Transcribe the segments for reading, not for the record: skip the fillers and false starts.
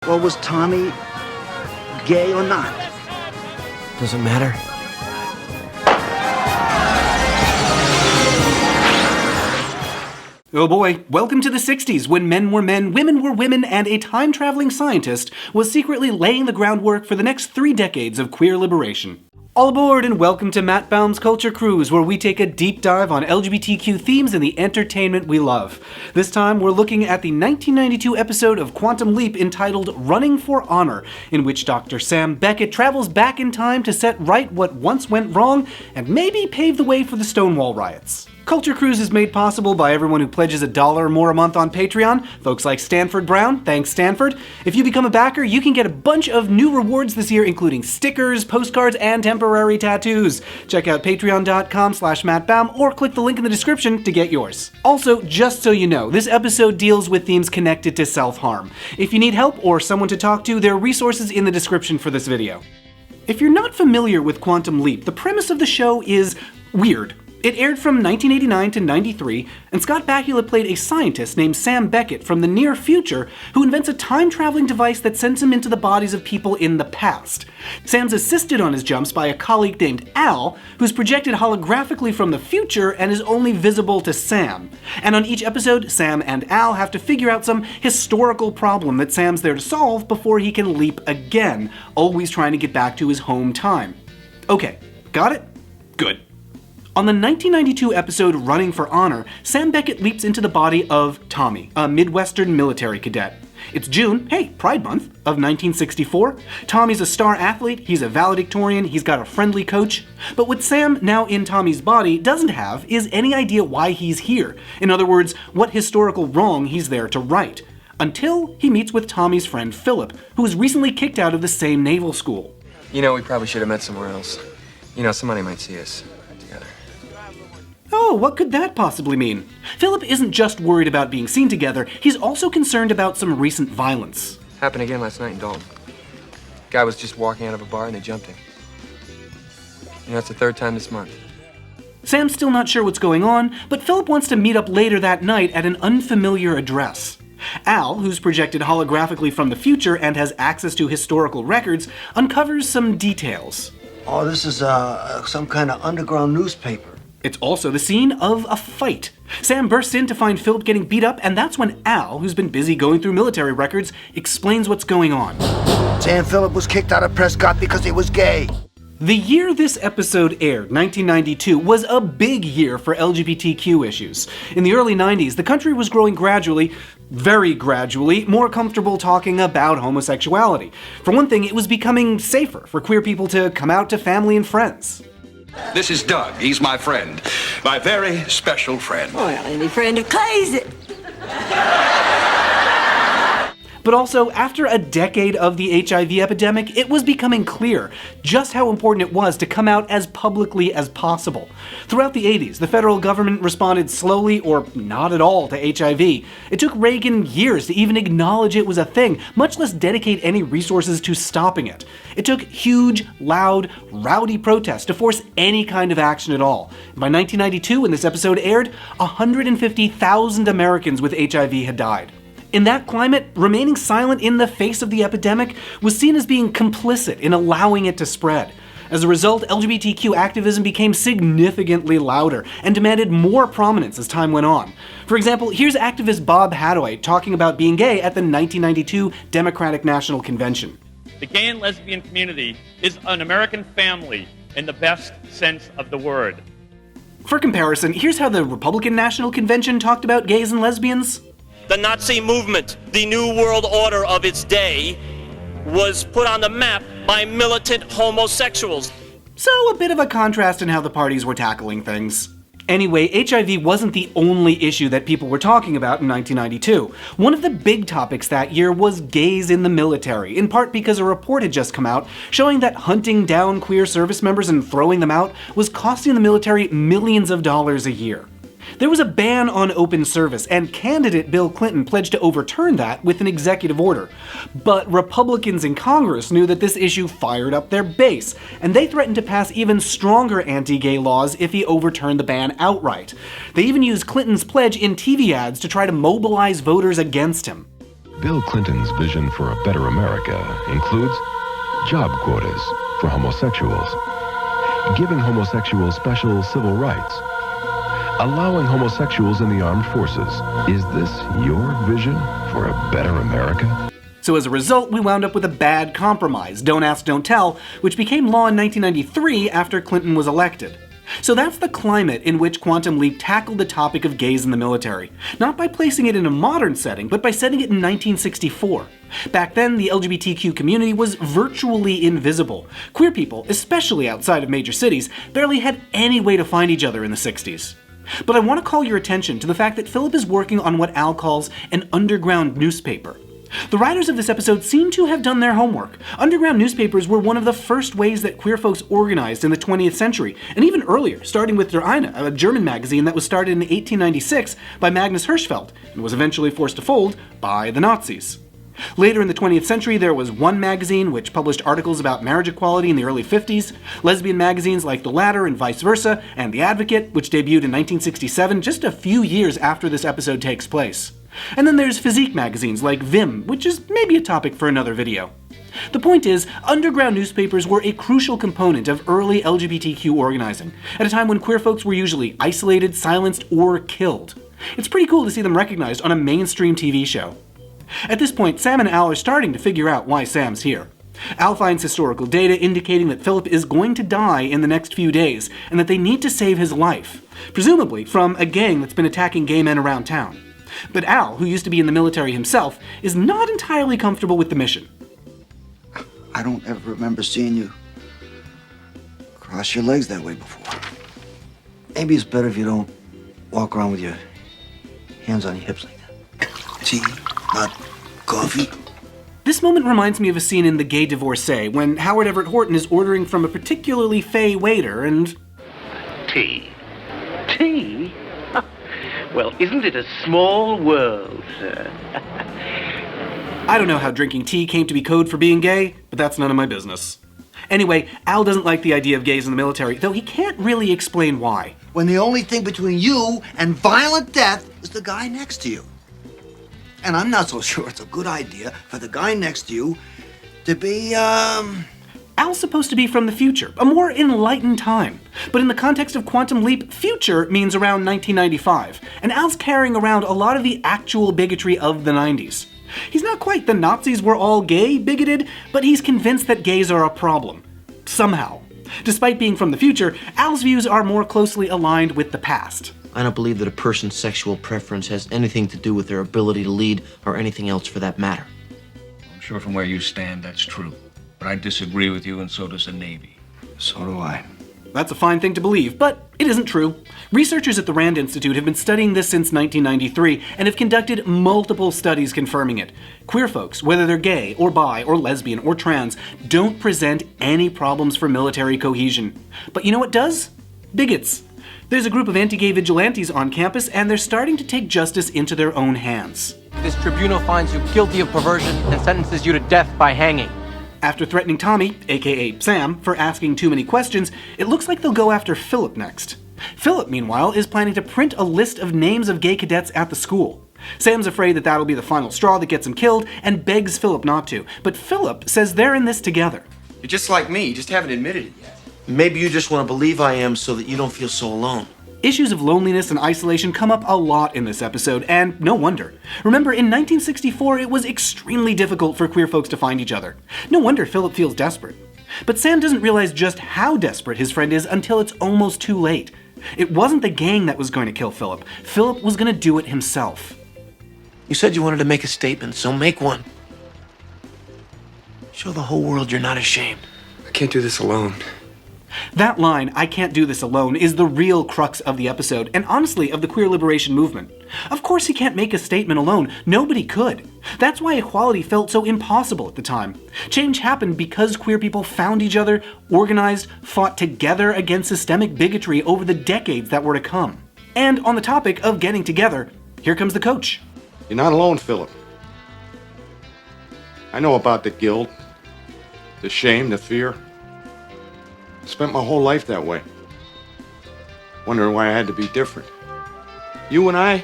Or was Tommy gay or not? Doesn't matter. Oh boy, welcome to the 60s, when men were men, women were women, and a time-traveling scientist was secretly laying the groundwork for the next 3 decades of queer liberation. All aboard and welcome to Matt Baum's Culture Cruise, where we take a deep dive on LGBTQ themes and the entertainment we love. This time we're looking at the 1992 episode of Quantum Leap entitled Running for Honor, in which Dr. Sam Beckett travels back in time to set right what once went wrong and maybe pave the way for the Stonewall riots. Culture Cruise is made possible by everyone who pledges $1 or more a month on Patreon, folks like Stanford Brown, thanks Stanford. If you become a backer, you can get a bunch of new rewards this year, including stickers, postcards, and temporary tattoos. Check out patreon.com/mattbaum or click the link in the description to get yours. Also, just so you know, this episode deals with themes connected to self-harm. If you need help or someone to talk to, there are resources in the description for this video. If you're not familiar with Quantum Leap, the premise of the show is weird. It aired from 1989 to 93, and Scott Bakula played a scientist named Sam Beckett from the near future who invents a time-traveling device that sends him into the bodies of people in the past. Sam's assisted on his jumps by a colleague named Al, who's projected holographically from the future and is only visible to Sam. And on each episode, Sam and Al have to figure out some historical problem that Sam's there to solve before he can leap again, always trying to get back to his home time. Okay, got it? Good. On the 1992 episode Running for Honor, Sam Beckett leaps into the body of Tommy, a Midwestern military cadet. It's June, hey, Pride Month, of 1964. Tommy's a star athlete, he's a valedictorian, he's got a friendly coach. But what Sam, now in Tommy's body, doesn't have is any idea why he's here. In other words, what historical wrong he's there to right. Until he meets with Tommy's friend Philip, who was recently kicked out of the same naval school. You know, we probably should have met somewhere else. You know, somebody might see us together. Oh, what could that possibly mean? Philip isn't just worried about being seen together, he's also concerned about some recent violence. Happened again last night in Dalton. Guy was just walking out of a bar and they jumped him. You know, it's the 3rd time this month. Sam's still not sure what's going on, but Philip wants to meet up later that night at an unfamiliar address. Al, who's projected holographically from the future and has access to historical records, uncovers some details. Oh, this is some kind of underground newspaper. It's also the scene of a fight. Sam bursts in to find Philip getting beat up, and that's when Al, who's been busy going through military records, explains what's going on. Sam Philip was kicked out of Prescott because he was gay. The year this episode aired, 1992, was a big year for LGBTQ issues. In the early 90s, the country was growing gradually, very gradually, more comfortable talking about homosexuality. For one thing, it was becoming safer for queer people to come out to family and friends. This is Doug. He's my friend. My very special friend. Well, any friend of Clay's. But also, after a decade of the HIV epidemic, it was becoming clear just how important it was to come out as publicly as possible. Throughout the 80s, the federal government responded slowly or not at all to HIV. It took Reagan years to even acknowledge it was a thing, much less dedicate any resources to stopping it. It took huge, loud, rowdy protests to force any kind of action at all. By 1992, when this episode aired, 150,000 Americans with HIV had died. In that climate, remaining silent in the face of the epidemic was seen as being complicit in allowing it to spread. As a result, LGBTQ activism became significantly louder and demanded more prominence as time went on. For example, here's activist Bob Hadaway talking about being gay at the 1992 Democratic National Convention. The gay and lesbian community is an American family in the best sense of the word. For comparison, here's how the Republican National Convention talked about gays and lesbians. The Nazi movement, the New World Order of its day, was put on the map by militant homosexuals. So a bit of a contrast in how the parties were tackling things. Anyway, HIV wasn't the only issue that people were talking about in 1992. One of the big topics that year was gays in the military, in part because a report had just come out showing that hunting down queer service members and throwing them out was costing the military millions of dollars a year. There was a ban on open service, and candidate Bill Clinton pledged to overturn that with an executive order. But Republicans in Congress knew that this issue fired up their base, and they threatened to pass even stronger anti-gay laws if he overturned the ban outright. They even used Clinton's pledge in TV ads to try to mobilize voters against him. Bill Clinton's vision for a better America includes job quotas for homosexuals, giving homosexuals special civil rights, allowing homosexuals in the armed forces. Is this your vision for a better America? So as a result, we wound up with a bad compromise, Don't Ask, Don't Tell, which became law in 1993 after Clinton was elected. So that's the climate in which Quantum Leap tackled the topic of gays in the military, not by placing it in a modern setting, but by setting it in 1964. Back then, the LGBTQ community was virtually invisible. Queer people, especially outside of major cities, barely had any way to find each other in the 60s. But I want to call your attention to the fact that Philip is working on what Al calls an underground newspaper. The writers of this episode seem to have done their homework. Underground newspapers were one of the first ways that queer folks organized in the 20th century, and even earlier, starting with Der Eine, a German magazine that was started in 1896 by Magnus Hirschfeld and was eventually forced to fold by the Nazis. Later in the 20th century, there was One magazine, which published articles about marriage equality in the early 50s, lesbian magazines like The Ladder and Vice Versa, and The Advocate, which debuted in 1967, just a few years after this episode takes place. And then there's physique magazines like Vim, which is maybe a topic for another video. The point is, underground newspapers were a crucial component of early LGBTQ organizing, at a time when queer folks were usually isolated, silenced, or killed. It's pretty cool to see them recognized on a mainstream TV show. At this point, Sam and Al are starting to figure out why Sam's here. Al finds historical data indicating that Philip is going to die in the next few days, and that they need to save his life, presumably from a gang that's been attacking gay men around town. But Al, who used to be in the military himself, is not entirely comfortable with the mission. I don't ever remember seeing you cross your legs that way before. Maybe it's better if you don't walk around with your hands on your hips like that. Tea, not coffee. This moment reminds me of a scene in The Gay Divorcee, when Howard Everett Horton is ordering from a particularly fey waiter and... Tea? Tea? Well, isn't it a small world, sir? I don't know how drinking tea came to be code for being gay, but that's none of my business. Anyway, Al doesn't like the idea of gays in the military, though he can't really explain why. When the only thing between you and violent death is the guy next to you. And I'm not so sure it's a good idea for the guy next to you to be, Al's supposed to be from the future, a more enlightened time. But in the context of Quantum Leap, future means around 1995, and Al's carrying around a lot of the actual bigotry of the 90s. He's not quite the Nazis were all gay bigoted, but he's convinced that gays are a problem. Somehow. Despite being from the future, Al's views are more closely aligned with the past. I don't believe that a person's sexual preference has anything to do with their ability to lead or anything else for that matter. I'm sure from where you stand, that's true. But I disagree with you, and so does the Navy. So do I. That's a fine thing to believe, but it isn't true. Researchers at the Rand Institute have been studying this since 1993 and have conducted multiple studies confirming it. Queer folks, whether they're gay or bi or lesbian or trans, don't present any problems for military cohesion. But you know what does? Bigots. There's a group of anti-gay vigilantes on campus, and they're starting to take justice into their own hands. This tribunal finds you guilty of perversion and sentences you to death by hanging. After threatening Tommy, aka Sam, for asking too many questions, it looks like they'll go after Philip next. Philip, meanwhile, is planning to print a list of names of gay cadets at the school. Sam's afraid that that'll be the final straw that gets him killed and begs Philip not to, but Philip says they're in this together. You're just like me, you just haven't admitted it yet. Maybe you just want to believe I am so that you don't feel so alone. Issues of loneliness and isolation come up a lot in this episode, and no wonder. Remember, in 1964, it was extremely difficult for queer folks to find each other. No wonder Philip feels desperate. But Sam doesn't realize just how desperate his friend is until it's almost too late. It wasn't the gang that was going to kill Philip. Philip was going to do it himself. You said you wanted to make a statement, so make one. Show the whole world you're not ashamed. I can't do this alone. That line, "I can't do this alone," is the real crux of the episode, and honestly, of the queer liberation movement. Of course he can't make a statement alone. Nobody could. That's why equality felt so impossible at the time. Change happened because queer people found each other, organized, fought together against systemic bigotry over the decades that were to come. And on the topic of getting together, here comes the coach. You're not alone, Philip. I know about the guilt, the shame, the fear. I spent my whole life that way, wondering why I had to be different. You and I,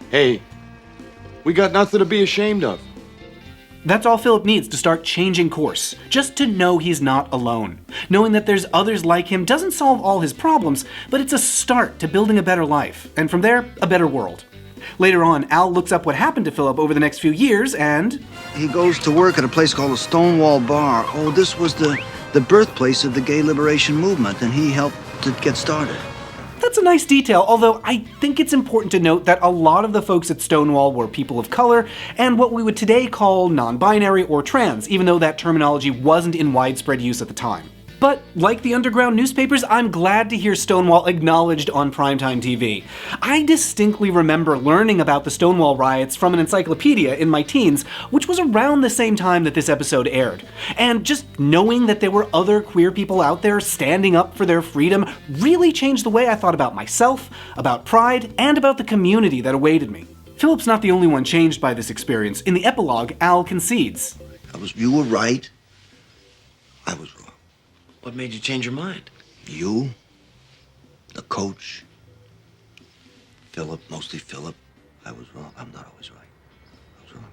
hey, We got nothing to be ashamed of. That's all Philip needs to start changing course. Just to know he's not alone. Knowing that there's others like him doesn't solve all his problems, but it's a start to building a better life, and from there, a better world. Later on, Al looks up what happened to Philip over the next few years, and he goes to work at a place called the Stonewall Bar. Oh, this was the birthplace of the gay liberation movement, and he helped to get started. That's a nice detail, although I think it's important to note that a lot of the folks at Stonewall were people of color and what we would today call non-binary or trans, even though that terminology wasn't in widespread use at the time. But, like the underground newspapers, I'm glad to hear Stonewall acknowledged on primetime TV. I distinctly remember learning about the Stonewall riots from an encyclopedia in my teens, which was around the same time that this episode aired. And just knowing that there were other queer people out there standing up for their freedom really changed the way I thought about myself, about pride, and about the community that awaited me. Philip's not the only one changed by this experience. In the epilogue, Al concedes. You were right. I was wrong. What made you change your mind? You, the coach, Philip, mostly Philip. I was wrong. I'm not always right. I was wrong.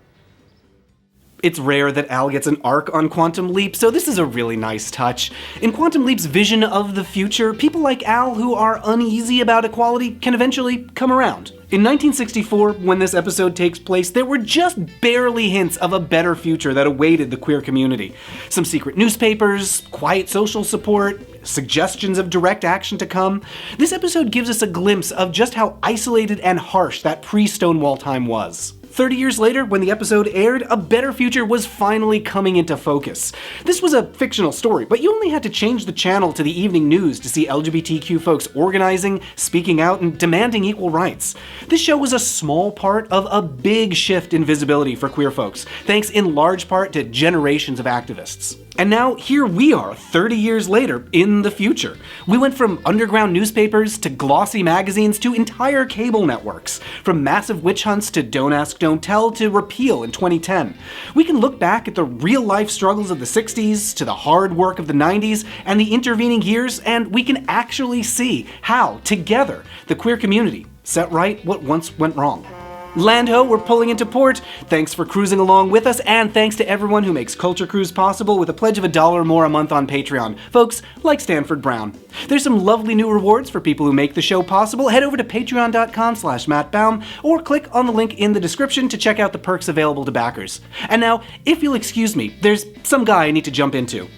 It's rare that Al gets an arc on Quantum Leap, so this is a really nice touch. In Quantum Leap's vision of the future, people like Al who are uneasy about equality can eventually come around. In 1964, when this episode takes place, there were just barely hints of a better future that awaited the queer community. Some secret newspapers, quiet social support, suggestions of direct action to come. This episode gives us a glimpse of just how isolated and harsh that pre-Stonewall time was. 30 years later, when the episode aired, a better future was finally coming into focus. This was a fictional story, but you only had to change the channel to the evening news to see LGBTQ folks organizing, speaking out, and demanding equal rights. This show was a small part of a big shift in visibility for queer folks, thanks in large part to generations of activists. And now, here we are, 30 years later, in the future. We went from underground newspapers to glossy magazines to entire cable networks. From massive witch hunts to Don't Ask, Don't Tell to repeal in 2010. We can look back at the real-life struggles of the 60s, to the hard work of the 90s, and the intervening years, and we can actually see how, together, the queer community set right what once went wrong. Land ho, we're pulling into port. Thanks for cruising along with us, and thanks to everyone who makes Culture Cruise possible with a pledge of $1 or more a month on Patreon. Folks like Stanford Brown. There's some lovely new rewards for people who make the show possible. Head over to patreon.com/mattbaum or click on the link in the description to check out the perks available to backers. And now, if you'll excuse me, there's some guy I need to jump into.